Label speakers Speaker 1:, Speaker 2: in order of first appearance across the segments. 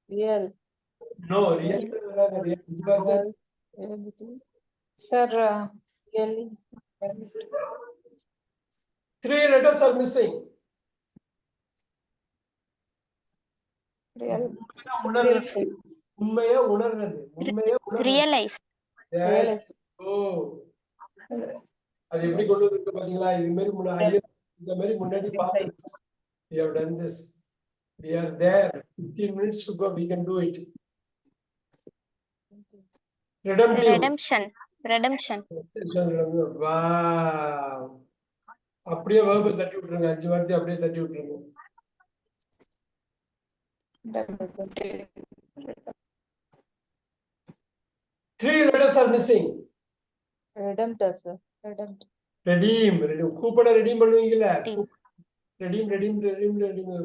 Speaker 1: Real.
Speaker 2: No, real.
Speaker 1: Reality.
Speaker 3: Sir,
Speaker 1: Really.
Speaker 2: 3 letters are missing.
Speaker 3: real.
Speaker 2: உண்மையா உணர்றது.
Speaker 4: Realize.
Speaker 1: Realize.
Speaker 2: அது எப்படி கொண்டு வந்து பாத்தீங்களா? இது மாதிரி இந்த மாதிரி முன்னாடி பார்த்தோம். We have done this. We are there. 15 minutes to go. We can do it.
Speaker 4: Redemption.
Speaker 2: Wow. அப்படியே verb தட்டி விட்டுருங்க. 5 வார்த்தை அப்படியே தட்டி விட்டுருங்க. Three letters are missing.
Speaker 1: Redemptor, sir.
Speaker 2: Redeem. கூப்பட redeem பண்ணுவீங்கல்ல? redeem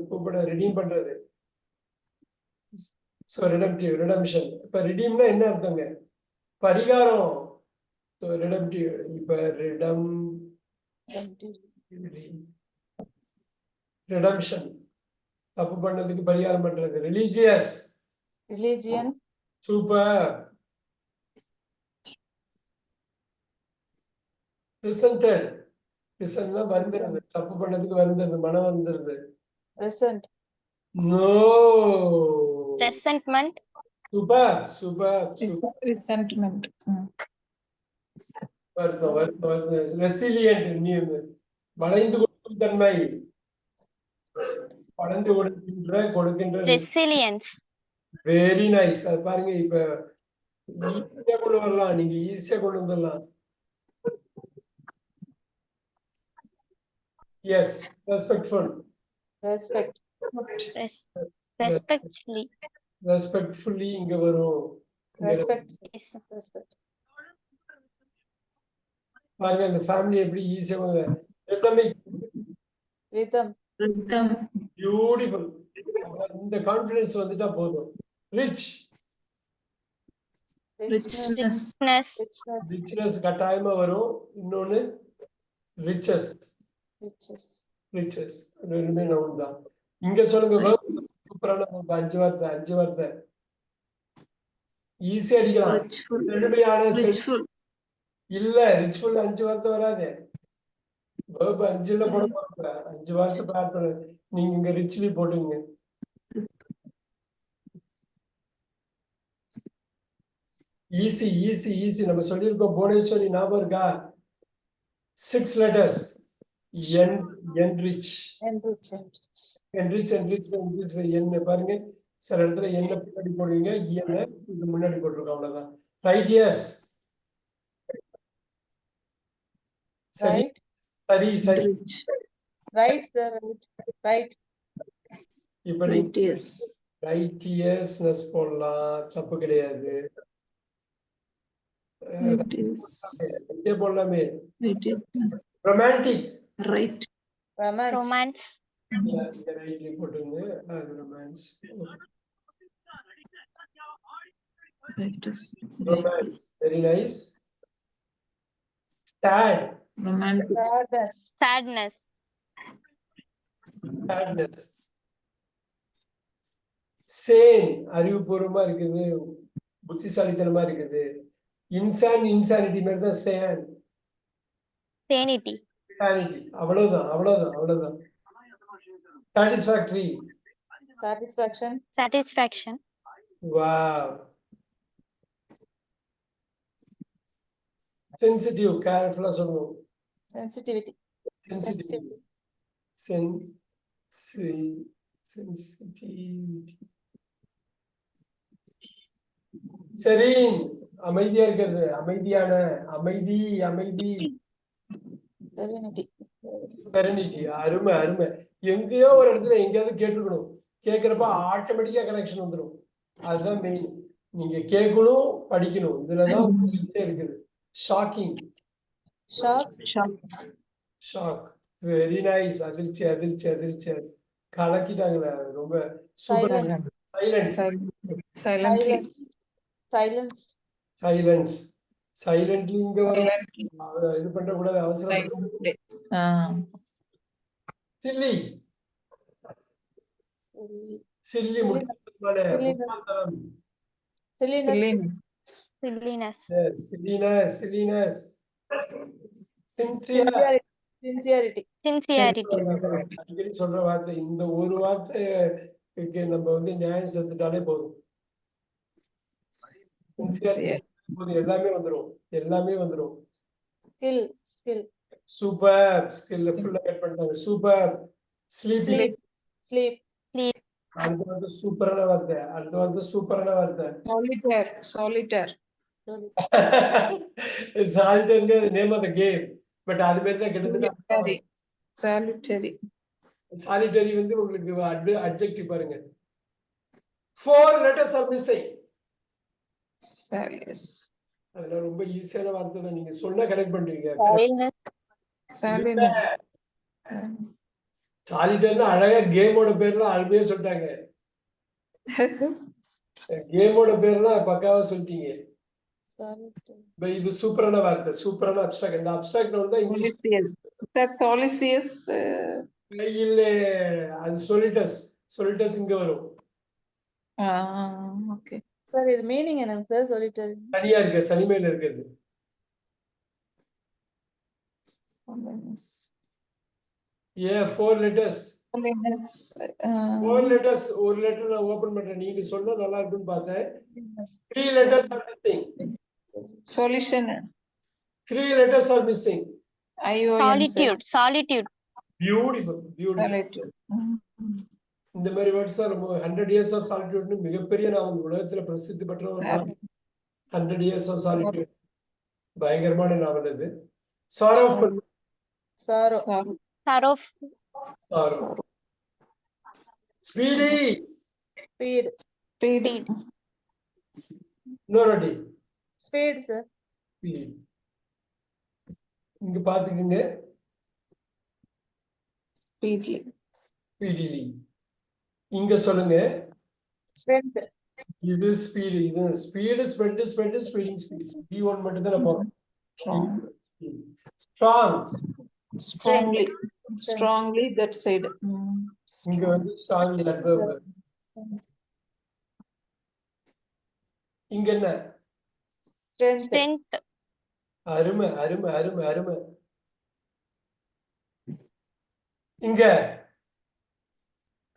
Speaker 2: கூப்பட redeem பண்றது. So redemption. இப்ப redeemனா என்ன அர்த்தங்க? பரிகாரம். So redemptive. இப்ப redemption. தப்பு பண்ணதுக்கு பரிகாரம் பண்றது.
Speaker 1: Religion.
Speaker 2: Super. Presented. Presentனா வருந்துறது. தப்பு பண்ணதுக்கு வருந்துறது, மனம் வருந்துறது.
Speaker 1: Present.
Speaker 2: No.
Speaker 4: Resentment.
Speaker 2: Super.
Speaker 3: Resentment.
Speaker 2: Resilient. வளைந்து கொடுக்கும் தன்மை. வளைந்து கொடுக்கின்ற
Speaker 4: Resilience.
Speaker 2: Very nice. அது பாருங்க, இப்ப ஈஸியா கொண்டு வரலாம். நீங்க ஈஸியா கொண்டு வந்துடலாம். எஸ். ரெஸ்பெக்ட்ஃபுல்லி இங்க வரும். பாருங்க இந்த ஃபேமிலி எப்படி ஈஸியா பியூட்டிஃபுல். இந்த கான்ஃபிடன்ஸ் வந்துட்டா போதும். ரிச்னஸ் கட்டாயமா வரும். இன்னொன்னு ரிச்சஸ். ரெண்டுமே நவுன் தான். இங்க சொல்லுங்க. சூப்பரான 5 வார்த்தை ஈஸியா அடிக்கலாம். இல்ல ரிச்ஃபுல் 5 வார்த்தை வராது. verb 5ல போட போறீங்க. 5 வார்த்தை பார் பண்ணு. நீங்க இங்க ரிச்லி போடுங்க. ஈஸி நம்ம சொல்லியிருக்கோம். புவனேஸ்வரி ஞாபகம் இருக்கா? 6 letters. enrich. என்ன பாருங்க, சில இடத்துல என்ன பின்னாடி போடுவீங்க, என்ன இது முன்னாடி போட்டுருக்கோம். அவ்வளவுதான். ரைட்? எஸ். சரி. இப்ப ரைட்டியஸ்னஸ் போடலாம், தப்பு கிடையாது. போடலாமே. ரொமான்டிக்.
Speaker 4: Romance.
Speaker 2: போட்டுங்க. ரொமான்ஸ். Very nice.
Speaker 4: Sadness.
Speaker 2: சேன் அறிவுபூர்வமா இருக்குது, புத்திசாலித்தனமா இருக்குது. இன்சானிட்டி மாதிரி தான் சேன்.
Speaker 4: Sanity.
Speaker 2: அவ்வளவுதான்.
Speaker 4: Satisfaction.
Speaker 2: Wow. Sensitive. கேர்ஃபுல்லா சொல்லணும்.
Speaker 1: Sensitivity.
Speaker 2: சரி, அமைதியா இருக்கிறது. அமைதி. Serenity. அருமை. எங்கேயோ ஒரு இடத்துல எங்கேயாவது கேட்டுக்கணும். கேட்கிறப்ப ஆட்டோமேட்டிக்கா கனெக்ஷன் வந்துடும். அதுதான் மெயின். நீங்க கேட்கணும், படிக்கணும். இதுலதான் இருக்குது. ஷாக்கிங். Very nice. அதிர்ச்சி. கலக்கிட்டாங்களே, ரொம்ப சூப்பரா. சைலன்ஸ் இங்க இது பண்ண கூடாது. அவசரம். Chilli
Speaker 1: Silliness.
Speaker 4: Silliness.
Speaker 2: Silliness. Sincere.
Speaker 1: Sincerity.
Speaker 4: Sincerity.
Speaker 2: அடிக்கடி சொல்ற வார்த்தை இந்த ஒரு வார்த்தைக்கு நம்ம வந்து நியாயம் சேர்த்துட்டாலே போதும். எல்லாமே வந்துரும்.
Speaker 1: Skill.
Speaker 2: சூப்பர். ஸ்கில் ஃபுல்லா கட் பண்ணிட்டாங்க. சூப்பர். ஸ்லீப்.
Speaker 1: Sleep.
Speaker 2: அடுத்த வார்த்தை சூப்பரான வார்த்தை.
Speaker 3: Solitaire.
Speaker 2: Solitaire name of the game. But அது பேர் தான் கிட்டத்தட்ட
Speaker 3: Solitary.
Speaker 2: சாலிட்டரி வந்து உங்களுக்கு அட்ஜெக்டிவ் பாருங்க. 4 letters are missing. அதெல்லாம் ரொம்ப ஈஸியான வார்த்தை தான், நீங்க சொன்னா கனெக்ட் பண்றீங்க. சாலிட்டர்னா அழகா கேமோட பேர்லாம் அருமையா சொல்லிட்டாங்க. கேமோட பேர்லாம் பக்காவா சொல்லிட்டீங்க. இது சூப்பரான வார்த்தை, சூப்பரான அப்ஸ்ட்ராக்ட். இந்த அப்ஸ்ட்ராக்ட்ல வந்து இங்கிலீஷ் இல்ல, அது சொலிட்டஸ் இங்க வரும்.
Speaker 1: சார் இது மீனிங் என்னங்க சார்? solitary.
Speaker 2: தனியா இருக்கு, தனிமையில இருக்குது. Yeah, 4 letters. 4 letters. ஒரு லெட்டர் நான் ஓபன் பண்றேன், நீங்க சொன்னா நல்லா இருக்குன்னு பார்த்தேன். 3 letters are missing.
Speaker 3: Solution.
Speaker 2: 3 letters are missing.
Speaker 4: Solitude.
Speaker 2: Beautiful.
Speaker 3: Solitude.
Speaker 2: இந்த மாதிரி வேர்ட்ஸ் தான் நம்ம 100 years of solitude மிகப்பெரிய நாவல், உலகத்துல பிரசித்தி பெற்ற ஒரு நாவல். 100 years of solitude பயங்கரமான நாவல் அது. Sorrowful.
Speaker 4: Sorrow.
Speaker 2: Speedy.
Speaker 1: Speed.
Speaker 2: Norody.
Speaker 1: Speed sir.
Speaker 2: Speed. இங்க பாத்துக்கங்க. Speedily. இங்க சொல்லுங்க.
Speaker 1: Strength.
Speaker 2: இது ஸ்பீடு, இது ஸ்பீடு, ஸ்பீடிங். D1 மட்டும் தான் போறோம்.
Speaker 3: Strongly that side.
Speaker 2: இங்க வந்து strongly adverb. இங்க என்ன?
Speaker 1: Strength.
Speaker 2: அருமை. இங்க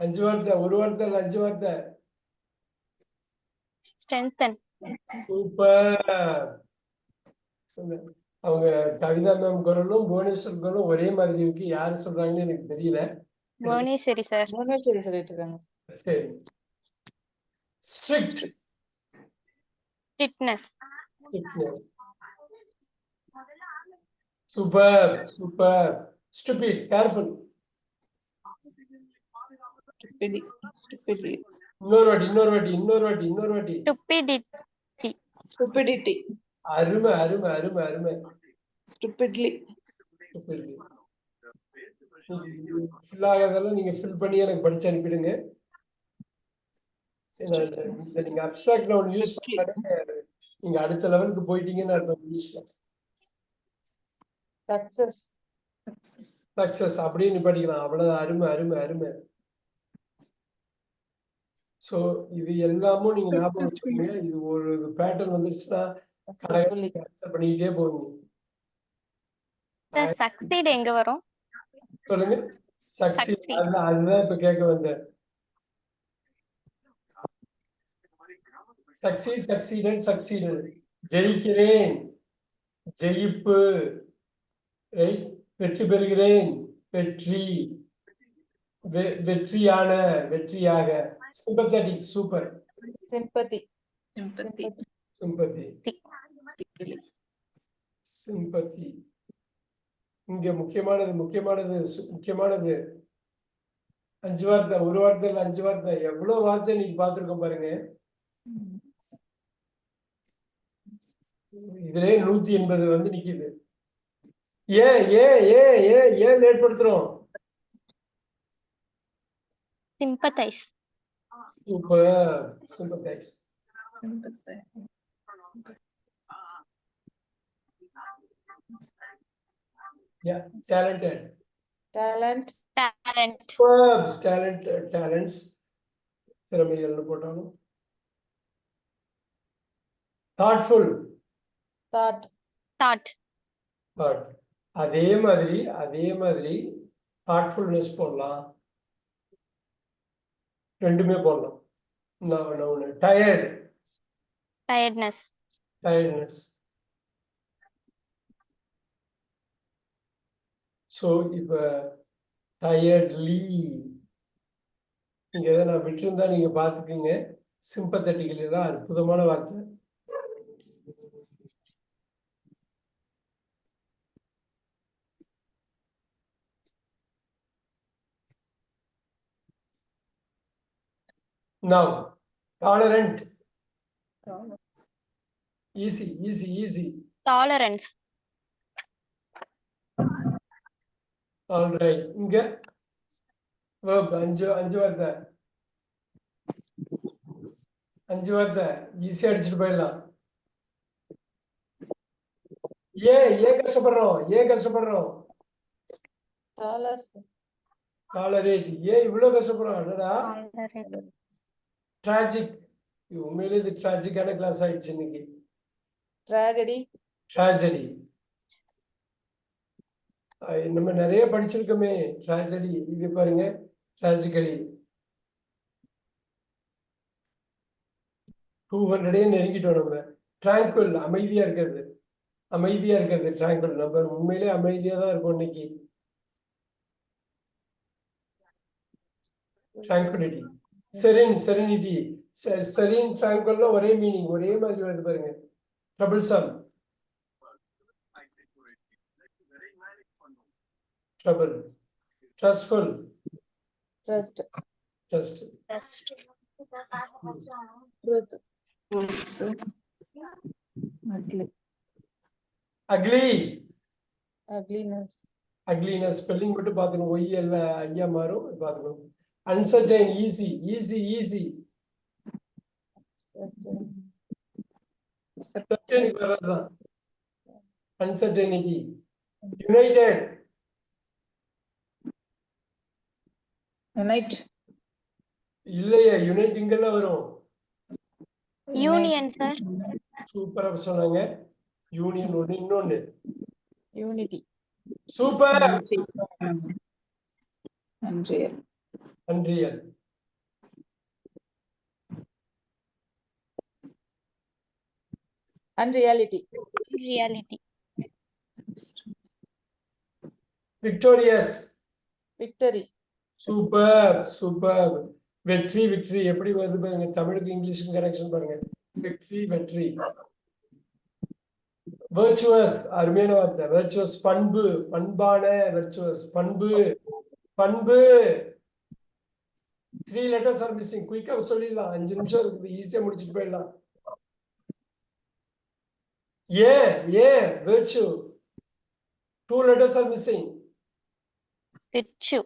Speaker 2: 5 வார்த்தை, ஒரு வார்த்தை இல்ல 5 வார்த்தை.
Speaker 4: Strengthen.
Speaker 2: சூப்பர். அவங்க கவிதா மேம் குரலும் புவனேஸ்வர் குரலும் ஒரே மாதிரி இருக்கு, யாரு சொல்றாங்கன்னு எனக்கு தெரியல.
Speaker 4: புவனேஸ்வரி சார்.
Speaker 1: புவனேஸ்வரி சொல்லிட்டு இருக்காங்க.
Speaker 2: சரி. Strict.
Speaker 4: Strictness.
Speaker 2: Super. Stupid. Careful.
Speaker 3: Stupidity.
Speaker 2: இன்னொரு வாட்டி.
Speaker 3: Stupidity.
Speaker 2: அருமை.
Speaker 3: Stupidly.
Speaker 2: ஃபில் ஆகாதெல்லாம் நீங்க ஃபில் பண்ணி எனக்கு படிச்சு அனுப்பிடுங்க. நீங்க அப்ஸ்ட்ராக்ட்ல ஒன்னு யூஸ் பண்ணாலே நீங்க அடுத்த லெவலுக்கு போயிட்டீங்கன்னு அர்த்தம் இங்கிலீஷ்ல. சக்சஸ் அப்படின்னு படிக்கலாம். அவ்வளவு அருமை. சோ இது எல்லாமும் நீங்க ஞாபகம் வச்சுக்கோங்க. இது ஒரு பேட்டர்ன் வந்துருச்சுன்னா பண்ணிக்கிட்டே போவீங்க.
Speaker 4: Succeed எங்க வரும்?
Speaker 2: சொல்லுங்க. Succeed. அதுதான் இப்ப கேட்க வந்தேன். Succeeded. ஜெயிக்கிறேன், ஜெயிப்பு. ரைட். வெற்றி பெறுகிறேன், வெற்றி. வெற்றியாக. Sympathetic. Super.
Speaker 1: Sympathy. இங்க முக்கியமானது 5 வார்த்தை, ஒரு வார்த்தை இல்ல 5 வார்த்தை. எவ்வளவு வார்த்தை நீங்க பாத்துருக்கோம் பாருங்க. இதுலயே 180 வந்து நிக்குது. ஏன் ஏற்படுத்துறோம்?
Speaker 4: Sympathize.
Speaker 2: Super. Sympathize. Yeah. Talented.
Speaker 1: Talent.
Speaker 2: Verbs. Talents. திறமைகள்னு போட்டாலும். thoughtful
Speaker 3: Thought.
Speaker 4: Thought.
Speaker 2: thought. அதே மாதிரி thoughtfulness போடலாம். ரெண்டுமே போடலாம். tired.
Speaker 4: Tiredness.
Speaker 2: Tiredness. So இப்ப tiredly இங்க எதை நான் விட்டுருந்தா நீங்க பாத்துக்கீங்க. சிம்பத்தட்டிக்கலி தான் அற்புதமான வார்த்தை. Now tolerant. Easy.
Speaker 4: Tolerance.
Speaker 2: All right. இங்க verb அஞ்சு வார்த்தை. ஈஸியா அடிச்சுட்டு போயிடலாம். ஏன் கஷ்டப்படுறோம்? Tolerate. ஏன் இவ்வளவு கஷ்டப்படுறோம்? அடடா.
Speaker 4: Tolerate.
Speaker 2: Tragic. உண்மையிலே இது tragic-ஆன கிளாஸ் ஆயிடுச்சு இன்னைக்கு. Tragedy. நம்ம நிறைய படிச்சிருக்கோமே tragedy. இது பாருங்க tragically. 200 நெருங்கிட்டோம் நம்ம. Tranquil. அமைதியா இருக்கிறது. tranquil. நம்ம உண்மையிலே அமைதியா தான் இருக்கும் இன்னைக்கு. Tranquility. Serenity. Serene, tranquil ஒரே மீனிங், ஒரே மாதிரி வருது பாருங்க. Troublesome. Trouble. Trustful.
Speaker 3: Trust.
Speaker 4: Trust.
Speaker 3: Truth.
Speaker 2: Ugly.
Speaker 3: Ugliness.
Speaker 2: Spelling மட்டும் பாத்துக்கணும். ஒய் இல்ல ஐயா மாறும் பாத்துக்கணும். Uncertain. Easy. Certain வரதுதான். Uncertainty. United.
Speaker 3: Unite.
Speaker 2: இல்லையா யுனைட் இங்கெல்லாம் வரும்.
Speaker 4: Union, sir.
Speaker 2: சூப்பரா சொன்னாங்க. யூனியன் ஒண்ணு, இன்னொன்னு
Speaker 3: Unity.
Speaker 2: Super.
Speaker 3: Unreal. Unreality.
Speaker 4: Reality.
Speaker 2: Victorious.
Speaker 3: Victory.
Speaker 2: Super. வெற்றி எப்படி வருது பாருங்க. தமிழுக்கு இங்கிலீஷுக்கு கனெக்ஷன் பாருங்க. வெற்றி. Virtuous. அருமையான வார்த்தை. Virtuous. பண்பான virtuous. பண்பு. 3 letters are missing. குயிக்கா சொல்லிடலாம். 5 நிமிஷம் இருக்குது. ஈஸியா முடிச்சுட்டு போயிடலாம். ஏன் virtue. 2 letters are missing.
Speaker 4: Virtue.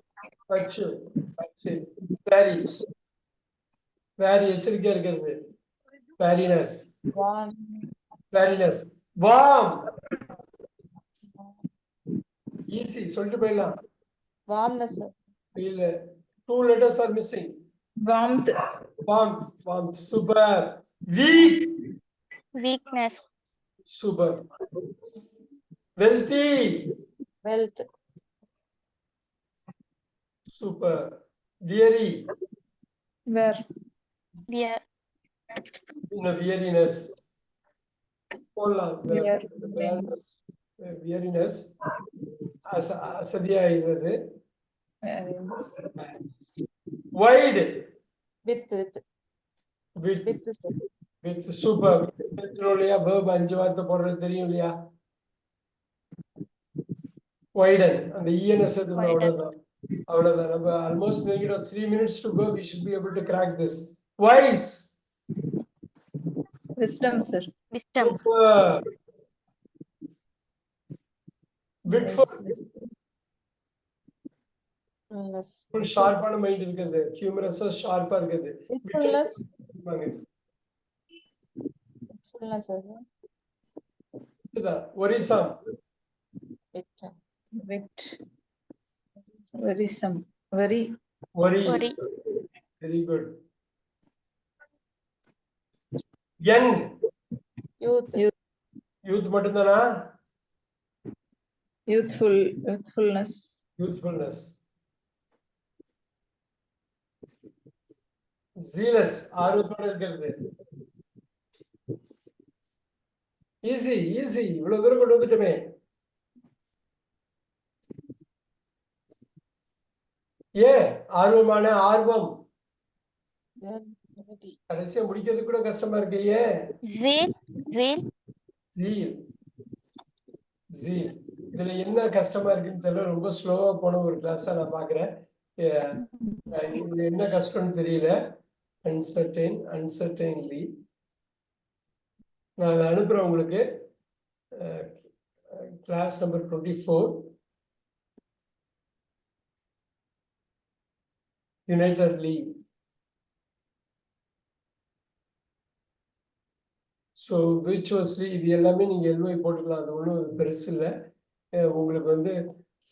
Speaker 2: Very எச்சரிக்கையா இருக்கிறது. Variness. Warm. Easy. சொல்லிட்டு போயிடலாம்.
Speaker 3: Warmness.
Speaker 2: இல்ல. 2 letters are missing.
Speaker 3: Warmth.
Speaker 2: Super. Weak.
Speaker 4: Weakness.
Speaker 2: Super. Wealthy.
Speaker 3: Wealth.
Speaker 2: Super. Weary. Weariness. Weariness. அசதியா இருக்கிறது. Wide. With. Super. இல்லையா verb 5 வார்த்தை போடுறது தெரியும் இல்லையா? Widen. அந்த ENS அவ்வளவுதான். நம்ம almost make it 3 minutes to go. We should be able to crack this. Wise.
Speaker 3: Wisdom, sir.
Speaker 4: Wisdom.
Speaker 2: Witful. ஷார்ப்பான மைண்ட் இருக்குது. ஹியூமரஸா ஷார்ப்பா இருக்குது. Worrisome.
Speaker 3: Worry.
Speaker 2: Very good. Young
Speaker 3: youth,
Speaker 2: youth மட்டும்தானா?
Speaker 3: youthfulness,
Speaker 2: youthfulness. ஜீலஸ் ஆர்வத்தோட இருக்கிறது. ஈஸி ஈஸி, இவ்வளவு தூரம் கொண்டு வந்துட்டுமே. ஏ ஆர்வமான ஆர்வம்.
Speaker 3: unity,
Speaker 2: கடைசியா முடிக்கிறது கூட கஷ்டமா இருக்கு. ஏ
Speaker 4: zeal, zeal,
Speaker 2: ஜீல் ஜீல். இதுல என்ன கஷ்டமா இருக்குன்னு தெரியல. ரொம்ப ஸ்லோவா போன ஒரு கிளாஸா நான் பாக்குறேன். இதுல என்ன கஷ்டம்னு தெரியல. அன்சர்டைன்லி நான் அதை அனுப்புறேன் உங்களுக்கு. Class number 24 unitedly. So virtuously இது எல்லாமே நீங்க எல்ஒய் போட்டுக்கலாம். அது ஒன்றும் பெருசு இல்லை. உங்களுக்கு வந்து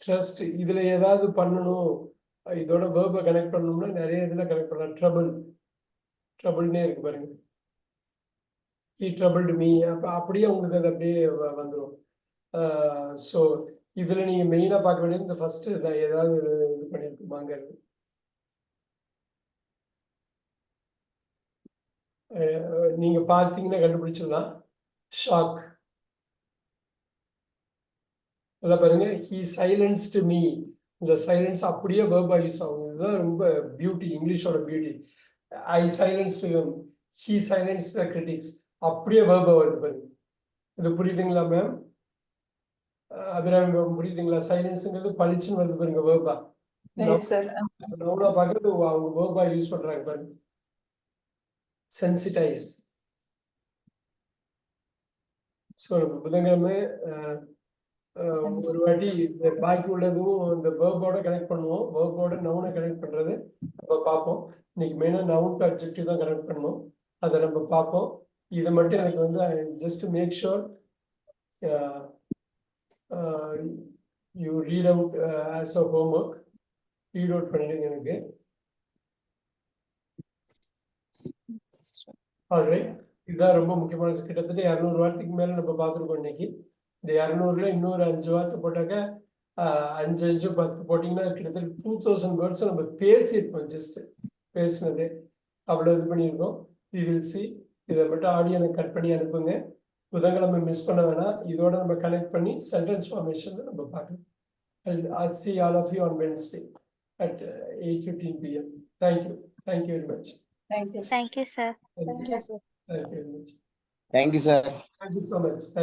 Speaker 2: ட்ரஸ்ட் இதுல ஏதாவது பண்ணணும், இதோட வேர்பை கனெக்ட் பண்ணணும்னா நிறைய இதுல கனெக்ட் பண்ணலாம். ட்ரபிள்னே இருக்கு பாருங்க. He troubled me. அப்படியே உங்களுக்கு அது அப்படியே வந்துடும். ஸோ இதுல நீங்க மெயினா பார்க்க வேண்டியது இந்த ஃபர்ஸ்ட் ஏதாவது இது பண்ணியிருக்குமாங்கிறது. நீங்க பார்த்தீங்கன்னா கண்டுபிடிச்சிடலாம். ஷாக். அதான் பாருங்க, ஹி சைலன்ஸ்டு மீ. இந்த சைலன்ஸ் அப்படியே வேர்பா யூஸ் ஆகும். இதுதான் ரொம்ப பியூட்டி, இங்கிலீஷோட beauty. I silenced him, he silence the critics. அப்படியே வேர்பா வருது பாருங்க. இது புரியுதுங்களா மேம்? அபிராமி மேம் புரியுதுங்களா? சைலன்ஸுங்கிறது பளிச்சுன்னு வருது பாருங்க வேர்பா. நவுனா பார்க்கறது அவங்க வேர்பா யூஸ் பண்றாங்க பாருங்க. சென்சிடைஸ். ஸோ நம்ம புதன்கிழமை ஒரு வாட்டி பாக்கி உள்ளதும் இந்த வேர்போட கனெக்ட் பண்ணுவோம். வேர்போட நவுனை கனெக்ட் பண்றது நம்ம பார்ப்போம். இன்னைக்கு மெயினா நவுன் டு அட்ஜெக்டிவ் தான் கனெக்ட் பண்ணுவோம். அதை நம்ம பார்ப்போம். இது மட்டும் எனக்கு வந்து just make sure you read out as a homework. Read out பண்ணிடுங்க எனக்கு. ஆல்ரைட், இதுதான் ரொம்ப முக்கியமான. கிட்டத்தட்ட 200 வார்த்தைக்கு மேல நம்ம பார்த்துருக்கோம் இன்னைக்கு. இந்த 200ல இன்னொரு 5 வார்த்தை போட்டாக்க 5 5 10 போட்டிங்கன்னா கிட்டத்தட்ட 2000 வேர்ட்ஸ் நம்ம பேசியிருக்கோம். ஜஸ்ட் பேசினது அவ்வளோ இது பண்ணியிருக்கோம். We will see. இதை மட்டும் ஆடியோ கட் பண்ணி அனுப்புங்க. புதன்கிழமை மிஸ் பண்ண வேணாம். இதோட நம்ம கனெக்ட் பண்ணி சென்டென்ஸ் ஃபார்மேஷன்ல நம்ம பார்க்கலாம். I'll see all of you on Wednesday at 8:15 p.m. Thank you. Thank you very much.
Speaker 4: thank you, sir.
Speaker 3: thank you, sir.
Speaker 2: Thank you very much.
Speaker 5: Thank you, sir.
Speaker 2: Thank you so much.